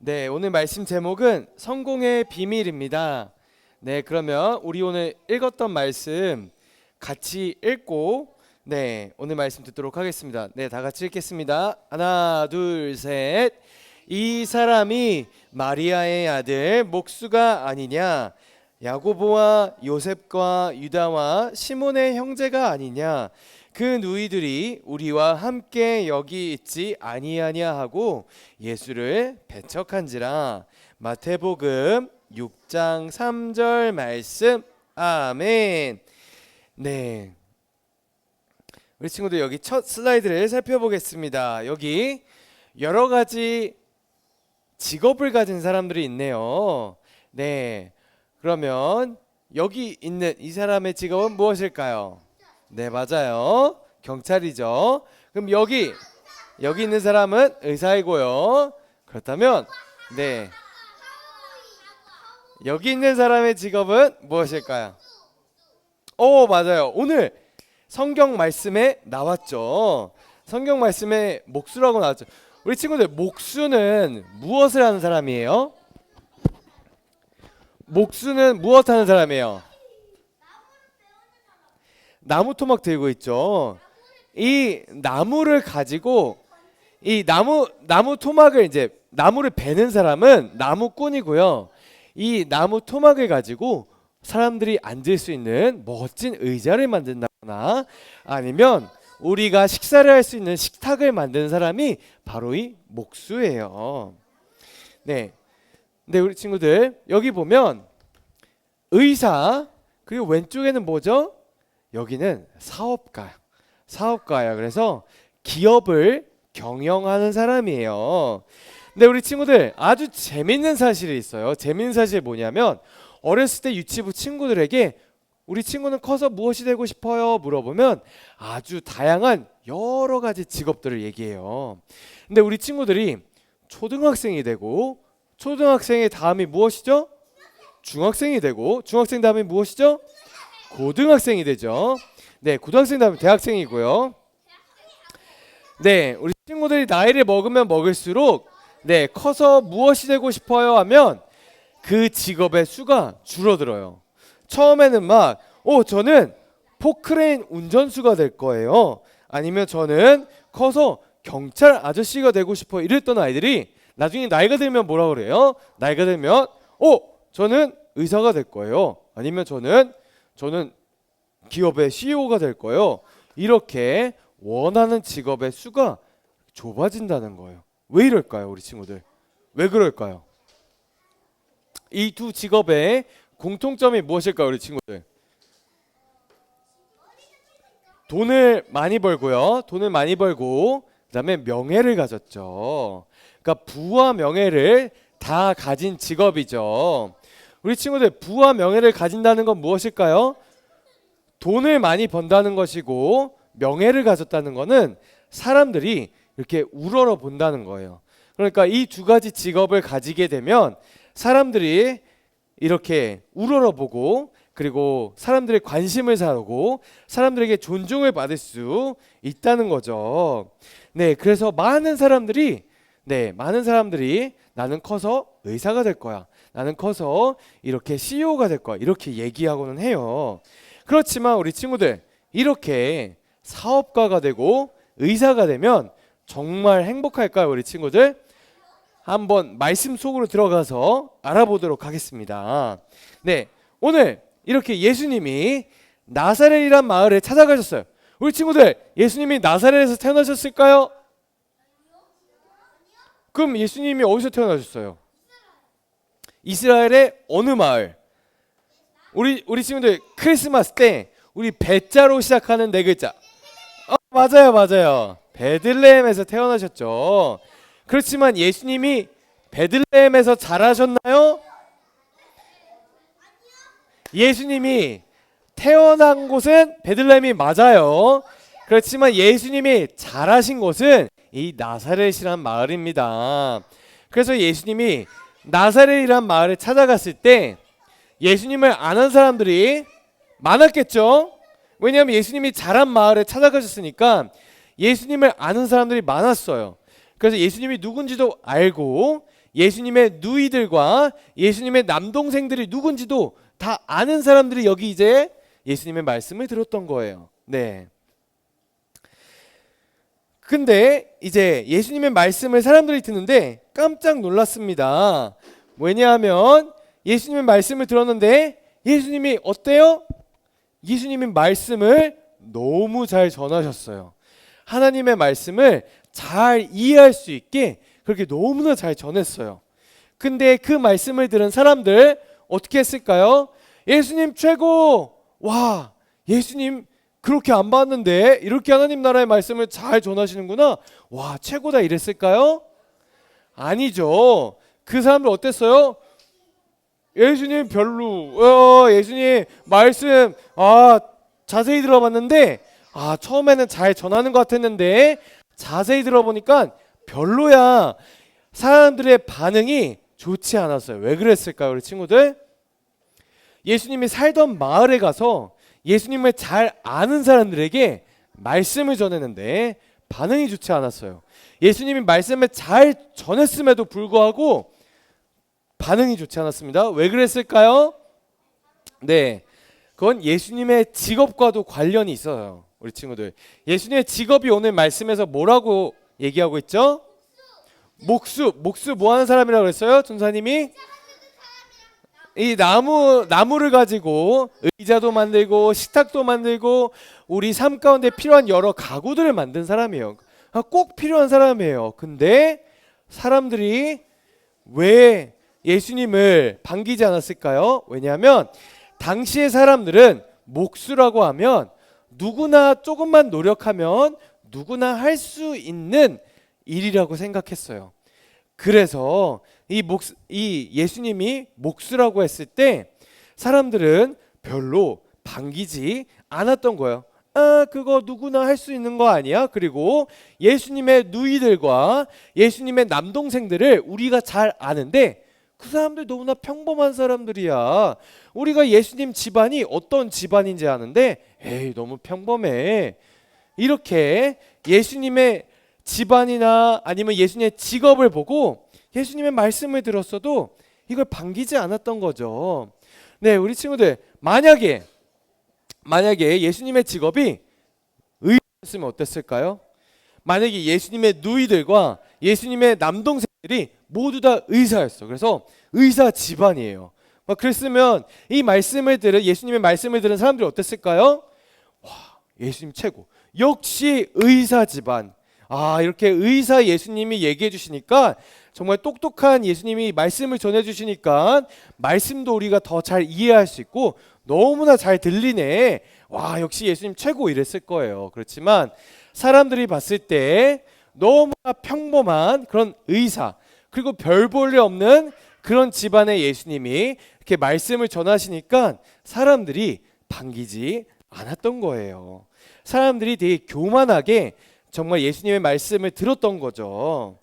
네, 오늘 말씀 제목은 성공의 비밀입니다. 네, 그러면 우리 오늘 읽었던 말씀 같이 읽고 오늘 말씀 듣도록 하겠습니다. 네, 다 같이 읽겠습니다. 하나, 둘, 셋. 이 사람이 마리아의 아들 목수가 아니냐? 야고보와 요셉과 유다와 시몬의 형제가 아니냐? 그 누이들이 우리와 함께 여기 있지 아니하냐 하고 예수를 배척한지라. 마태복음 6장 3절 말씀. 아멘. 네, 우리 친구들 여기 첫 슬라이드를 살펴보겠습니다. 여기 여러 가지 직업을 가진 사람들이 있네요. 네, 그러면 여기 있는 이 사람의 직업은 무엇일까요? 네, 맞아요. 경찰이죠. 그럼 여기 있는 사람은 의사이고요. 그렇다면 여기 있는 사람의 직업은 무엇일까요? 오, 맞아요. 오늘 성경 말씀에 나왔죠. 성경 말씀에 목수라고 나왔죠. 우리 친구들, 목수는 무엇을 하는 사람이에요? 목수는 무엇 하는 사람이에요? 나무 토막 들고 있죠. 이 나무를 가지고 이 나무 토막을 이제 나무를 베는 사람은 나무꾼이고요. 이 나무 토막을 가지고 사람들이 앉을 수 있는 멋진 의자를 만든다거나 아니면 우리가 식사를 할 수 있는 식탁을 만드는 사람이 바로 이 목수예요. 네, 우리 친구들 여기 보면 의사, 그리고 왼쪽에는 뭐죠? 여기는 사업가야. 그래서 기업을 경영하는 사람이에요. 근데 우리 친구들 아주 재밌는 사실이 있어요. 재밌는 사실이 뭐냐면 어렸을 때 유치부 친구들에게 우리 친구는 커서 무엇이 되고 싶어요? 물어보면 아주 다양한 여러 가지 직업들을 얘기해요. 근데 우리 친구들이 초등학생이 되고 초등학생의 다음이 무엇이죠? 중학생이 되고 중학생 다음이 무엇이죠? 고등학생이 되죠. 네, 고등학생 다음에 대학생이고요. 네, 우리 친구들이 나이를 먹으면 먹을수록 커서 무엇이 되고 싶어요? 하면 그 직업의 수가 줄어들어요. 처음에는 저는 포크레인 운전수가 될 거예요. 아니면 저는 커서 경찰 아저씨가 되고 싶어요. 이랬던 아이들이 나중에 나이가 들면 뭐라 그래요? 나이가 들면 저는 의사가 될 거예요. 아니면 저는 기업의 CEO가 될 거예요. 이렇게 원하는 직업의 수가 좁아진다는 거예요. 왜 이럴까요, 우리 친구들? 왜 그럴까요? 이 두 직업의 공통점이 무엇일까요, 우리 친구들? 돈을 많이 벌고요. 돈을 많이 벌고 그다음에 명예를 가졌죠. 그러니까 부와 명예를 다 가진 직업이죠. 우리 친구들, 부와 명예를 가진다는 건 무엇일까요? 돈을 많이 번다는 것이고 명예를 가졌다는 것은 사람들이 이렇게 우러러 본다는 거예요. 그러니까 이 두 가지 직업을 가지게 되면 사람들이 이렇게 우러러 보고 그리고 사람들의 관심을 사고 사람들에게 존중을 받을 수 있다는 거죠. 네, 그래서 많은 사람들이 나는 커서 의사가 될 거야. 나는 커서 이렇게 CEO가 될 거야. 이렇게 얘기하고는 해요. 그렇지만 우리 친구들, 이렇게 사업가가 되고 의사가 되면 정말 행복할까요, 우리 친구들? 한번 말씀 속으로 들어가서 알아보도록 하겠습니다. 네, 오늘 이렇게 예수님이 나사렛이란 마을에 찾아가셨어요. 우리 친구들, 예수님이 나사렛에서 태어나셨을까요? 그럼 예수님이 어디서 태어나셨어요? 이스라엘의 어느 마을? 우리 친구들 크리스마스 때 우리 배자로 시작하는 네 글자. 맞아요, 맞아요. 베들레헴에서 태어나셨죠. 그렇지만 예수님이 베들레헴에서 자라셨나요? 예수님이 태어난 곳은 베들레헴이 맞아요. 그렇지만 예수님이 자라신 곳은 이 나사렛이란 마을입니다. 그래서 예수님이 나사렛이란 마을에 찾아갔을 때 예수님을 아는 사람들이 많았겠죠. 왜냐하면 예수님이 자란 마을에 찾아가셨으니까 예수님을 아는 사람들이 많았어요. 그래서 예수님이 누군지도 알고 예수님의 누이들과 예수님의 남동생들이 누군지도 다 아는 사람들이 여기 이제 예수님의 말씀을 들었던 거예요. 네. 근데 이제 예수님의 말씀을 사람들이 듣는데 깜짝 놀랐습니다. 왜냐하면 예수님의 말씀을 들었는데 예수님이 어때요? 예수님의 말씀을 너무 잘 전하셨어요. 하나님의 말씀을 잘 이해할 수 있게 그렇게 너무나 잘 전했어요. 근데 그 말씀을 들은 사람들 어떻게 했을까요? 예수님 최고! 와, 예수님 그렇게 안 봤는데 이렇게 하나님 나라의 말씀을 잘 전하시는구나. 와, 최고다 이랬을까요? 아니죠. 그 사람들 어땠어요? 예수님 별로. 예수님 말씀 자세히 들어봤는데 처음에는 잘 전하는 것 같았는데 자세히 들어보니까 별로야. 사람들의 반응이 좋지 않았어요. 왜 그랬을까요, 우리 친구들? 예수님이 살던 마을에 가서 예수님을 잘 아는 사람들에게 말씀을 전했는데 반응이 좋지 않았어요. 예수님이 말씀을 잘 전했음에도 불구하고 반응이 좋지 않았습니다. 왜 그랬을까요? 네, 그건 예수님의 직업과도 관련이 있어요. 우리 친구들, 예수님의 직업이 오늘 말씀에서 뭐라고 얘기하고 있죠? 목수 뭐 하는 사람이라고 그랬어요? 전사님이 이 나무를 가지고 의자도 만들고 식탁도 만들고 우리 삶 가운데 필요한 여러 가구들을 만든 사람이에요. 꼭 필요한 사람이에요. 근데 사람들이 왜 예수님을 반기지 않았을까요? 왜냐하면 당시의 사람들은 목수라고 하면 누구나 조금만 노력하면 누구나 할 수 있는 일이라고 생각했어요. 그래서 이 예수님이 목수라고 했을 때 사람들은 별로 반기지 않았던 거예요. 그거 누구나 할 수 있는 거 아니야? 그리고 예수님의 누이들과 예수님의 남동생들을 우리가 잘 아는데 그 사람들 너무나 평범한 사람들이야. 우리가 예수님 집안이 어떤 집안인지 아는데 에이 너무 평범해. 이렇게 예수님의 집안이나 아니면 예수님의 직업을 보고 예수님의 말씀을 들었어도 이걸 반기지 않았던 거죠. 네, 우리 친구들, 만약에 예수님의 직업이 의사였으면 어땠을까요? 만약에 예수님의 누이들과 예수님의 남동생들이 모두 다 의사였어. 그래서 의사 집안이에요. 그랬으면 이 말씀을 들은 예수님의 말씀을 들은 사람들이 어땠을까요? 와, 예수님 최고. 역시 의사 집안. 이렇게 의사 예수님이 얘기해 주시니까 정말 똑똑한 예수님이 말씀을 전해 주시니까 말씀도 우리가 더 잘 이해할 수 있고 너무나 잘 들리네. 와, 역시 예수님 최고 이랬을 거예요. 그렇지만 사람들이 봤을 때 너무나 평범한 그런 의사 그리고 별 볼 일 없는 그런 집안의 예수님이 이렇게 말씀을 전하시니까 사람들이 반기지 않았던 거예요. 사람들이 되게 교만하게 정말 예수님의 말씀을 들었던 거죠.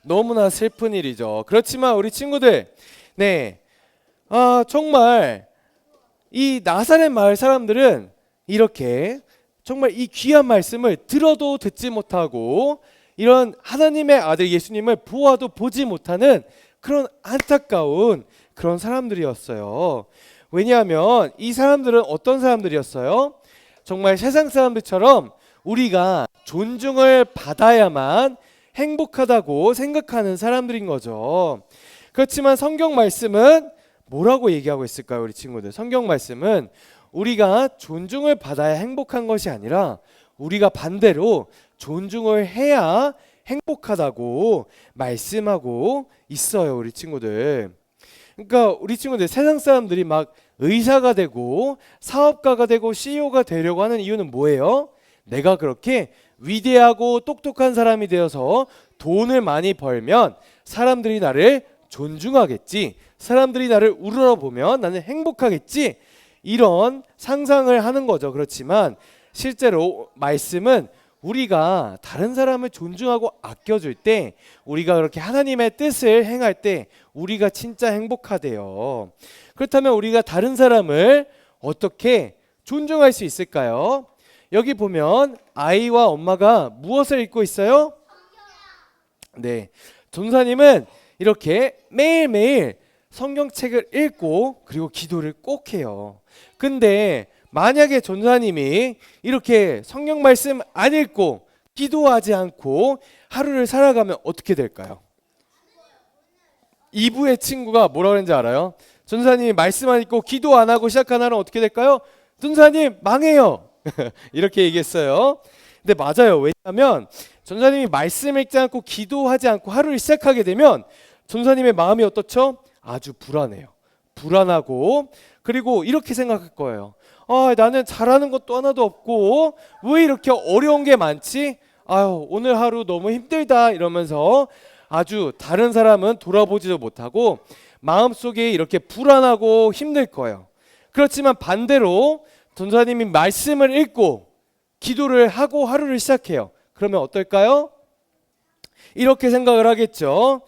너무나 슬픈 일이죠. 그렇지만 우리 친구들, 네, 정말 이 나사렛 마을 사람들은 이렇게 정말 이 귀한 말씀을 들어도 듣지 못하고 이런 하나님의 아들 예수님을 보아도 보지 못하는 그런 안타까운 그런 사람들이었어요. 왜냐하면 이 사람들은 어떤 사람들이었어요? 정말 세상 사람들처럼 우리가 존중을 받아야만 행복하다고 생각하는 사람들인 거죠. 그렇지만 성경 말씀은 뭐라고 얘기하고 있을까요, 우리 친구들? 성경 말씀은 우리가 존중을 받아야 행복한 것이 아니라 우리가 반대로 존중을 해야 행복하다고 말씀하고 있어요, 우리 친구들. 그러니까 우리 친구들, 세상 사람들이 막 의사가 되고 사업가가 되고 CEO가 되려고 하는 이유는 뭐예요? 내가 그렇게 위대하고 똑똑한 사람이 되어서 돈을 많이 벌면 사람들이 나를 존중하겠지. 사람들이 나를 우러러보면 나는 행복하겠지. 이런 상상을 하는 거죠. 그렇지만 실제로 말씀은 우리가 다른 사람을 존중하고 아껴줄 때, 우리가 그렇게 하나님의 뜻을 행할 때 우리가 진짜 행복하대요. 그렇다면 우리가 다른 사람을 어떻게 존중할 수 있을까요? 여기 보면 아이와 엄마가 무엇을 읽고 있어요? 네, 전사님은 이렇게 매일매일 성경책을 읽고 그리고 기도를 꼭 해요. 근데 만약에 전사님이 이렇게 성경 말씀 안 읽고 기도하지 않고 하루를 살아가면 어떻게 될까요? 2부의 친구가 뭐라 그랬는지 알아요? 전사님이 말씀 안 읽고 기도 안 하고 시작한 하루는 어떻게 될까요? 전사님 망해요. 이렇게 얘기했어요. 근데 맞아요. 왜냐하면 전사님이 말씀 읽지 않고 기도하지 않고 하루를 시작하게 되면 전사님의 마음이 어떻죠? 아주 불안해요. 불안하고, 그리고 이렇게 생각할 거예요. 나는 잘하는 것도 하나도 없고 왜 이렇게 어려운 게 많지? 아유, 오늘 하루 너무 힘들다 이러면서 아주 다른 사람은 돌아보지도 못하고 마음속에 이렇게 불안하고 힘들 거예요. 그렇지만 반대로 전사님이 말씀을 읽고 기도를 하고 하루를 시작해요. 그러면 어떨까요? 이렇게 생각을 하겠죠.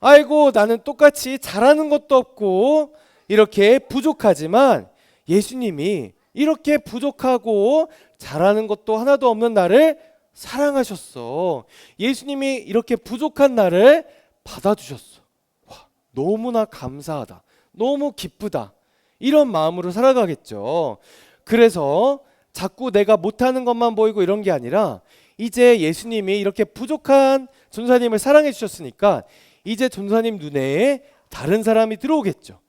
아이고, 나는 똑같이 잘하는 것도 없고 이렇게 부족하지만 예수님이 이렇게 부족하고 잘하는 것도 하나도 없는 나를 사랑하셨어. 예수님이 이렇게 부족한 나를 받아주셨어. 와, 너무나 감사하다. 너무 기쁘다. 이런 마음으로 살아가겠죠. 그래서 자꾸 내가 못하는 것만 보이고 이런 게 아니라 이제 예수님이 이렇게 부족한 전사님을 사랑해 주셨으니까 이제 전사님 눈에 다른 사람이 들어오겠죠.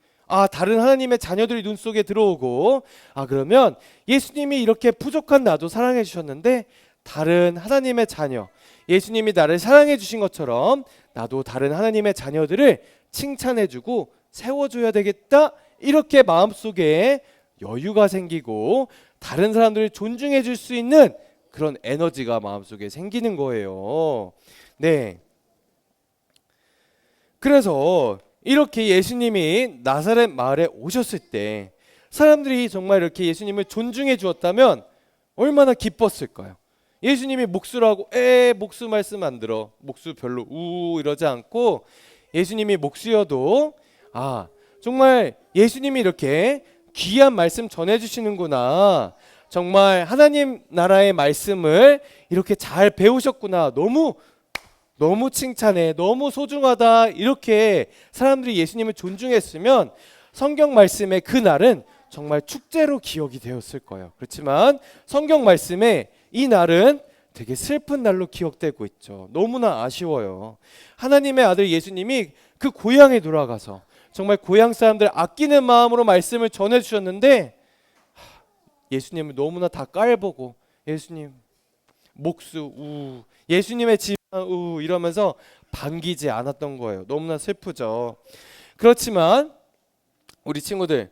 다른 하나님의 자녀들이 눈 속에 들어오고, 그러면 예수님이 이렇게 부족한 나도 사랑해 주셨는데 다른 하나님의 자녀, 예수님이 나를 사랑해 주신 것처럼 나도 다른 하나님의 자녀들을 칭찬해 주고 세워줘야 되겠다. 이렇게 마음속에 여유가 생기고 다른 사람들을 존중해 줄 수 있는 그런 에너지가 마음속에 생기는 거예요. 네. 그래서 이렇게 예수님이 나사렛 마을에 오셨을 때 사람들이 정말 이렇게 예수님을 존중해 주었다면 얼마나 기뻤을까요? 예수님이 목수라고 목수 말씀 안 들어, 목수 별로 이러지 않고 예수님이 목수여도 정말 예수님이 이렇게 귀한 말씀 전해주시는구나, 정말 하나님 나라의 말씀을 이렇게 잘 배우셨구나, 너무 칭찬해, 너무 소중하다, 이렇게 사람들이 예수님을 존중했으면 성경 말씀의 그 날은 정말 축제로 기억이 되었을 거예요. 그렇지만 성경 말씀에 이 날은 되게 슬픈 날로 기억되고 있죠. 너무나 아쉬워요. 하나님의 아들 예수님이 그 고향에 돌아가서 정말 고향 사람들 아끼는 마음으로 말씀을 전해주셨는데 예수님을 너무나 다 깔보고 예수님 목수 예수님의 집 이러면서 반기지 않았던 거예요. 너무나 슬프죠. 그렇지만 우리 친구들,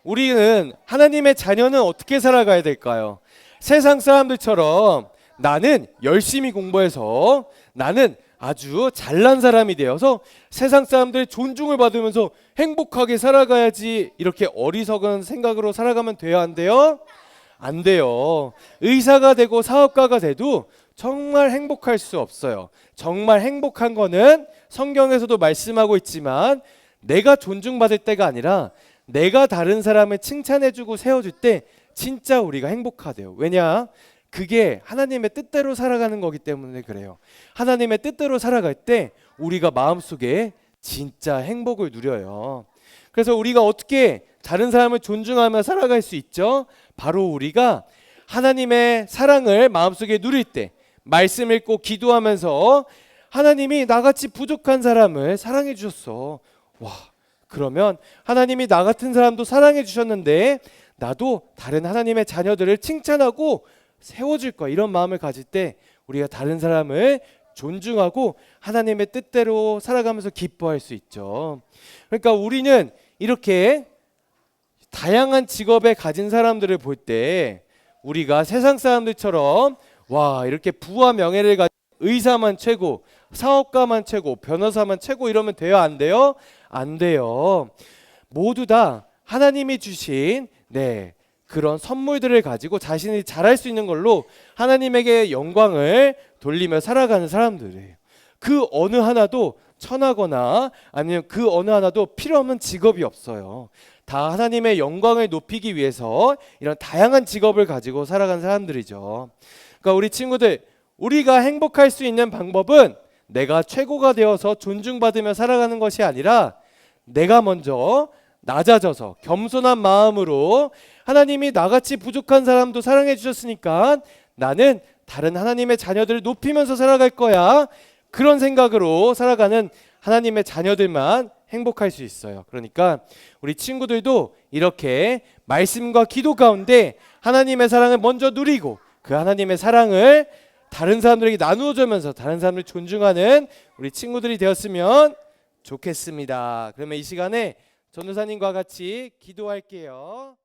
우리는 하나님의 자녀는 어떻게 살아가야 될까요? 세상 사람들처럼 나는 열심히 공부해서 나는 아주 잘난 사람이 되어서 세상 사람들의 존중을 받으면서 행복하게 살아가야지, 이렇게 어리석은 생각으로 살아가면 돼요, 안 돼요? 안 돼요. 의사가 되고 사업가가 돼도 정말 행복할 수 없어요. 정말 행복한 거는 성경에서도 말씀하고 있지만 내가 존중받을 때가 아니라 내가 다른 사람을 칭찬해주고 세워줄 때 진짜 우리가 행복하대요. 왜냐? 그게 하나님의 뜻대로 살아가는 거기 때문에 그래요. 하나님의 뜻대로 살아갈 때 우리가 마음속에 진짜 행복을 누려요. 그래서 우리가 어떻게 다른 사람을 존중하며 살아갈 수 있죠? 바로 우리가 하나님의 사랑을 마음속에 누릴 때, 말씀 읽고 기도하면서 하나님이 나같이 부족한 사람을 사랑해 주셨어. 그러면 하나님이 나 같은 사람도 사랑해 주셨는데 나도 다른 하나님의 자녀들을 칭찬하고 세워줄 거야, 이런 마음을 가질 때 우리가 다른 사람을 존중하고 하나님의 뜻대로 살아가면서 기뻐할 수 있죠. 그러니까 우리는 이렇게 다양한 직업에 가진 사람들을 볼 때 우리가 세상 사람들처럼 와 이렇게 부와 명예를 가진 의사만 최고, 사업가만 최고, 변호사만 최고 이러면 돼요? 안 돼요? 안 돼요. 모두 다 하나님이 주신 그런 선물들을 가지고 자신이 잘할 수 있는 걸로 하나님에게 영광을 돌리며 살아가는 사람들이에요. 그 어느 하나도 천하거나 아니면 그 어느 하나도 필요 없는 직업이 없어요. 다 하나님의 영광을 높이기 위해서 이런 다양한 직업을 가지고 살아가는 사람들이죠. 그러니까 우리 친구들, 우리가 행복할 수 있는 방법은 내가 최고가 되어서 존중받으며 살아가는 것이 아니라 내가 먼저 낮아져서 겸손한 마음으로 하나님이 나같이 부족한 사람도 사랑해 주셨으니까 나는 다른 하나님의 자녀들을 높이면서 살아갈 거야. 그런 생각으로 살아가는 하나님의 자녀들만 행복할 수 있어요. 그러니까 우리 친구들도 이렇게 말씀과 기도 가운데 하나님의 사랑을 먼저 누리고 그 하나님의 사랑을 다른 사람들에게 나누어 주면서 다른 사람을 존중하는 우리 친구들이 되었으면 좋겠습니다. 그러면 이 시간에 전도사님과 같이 기도할게요.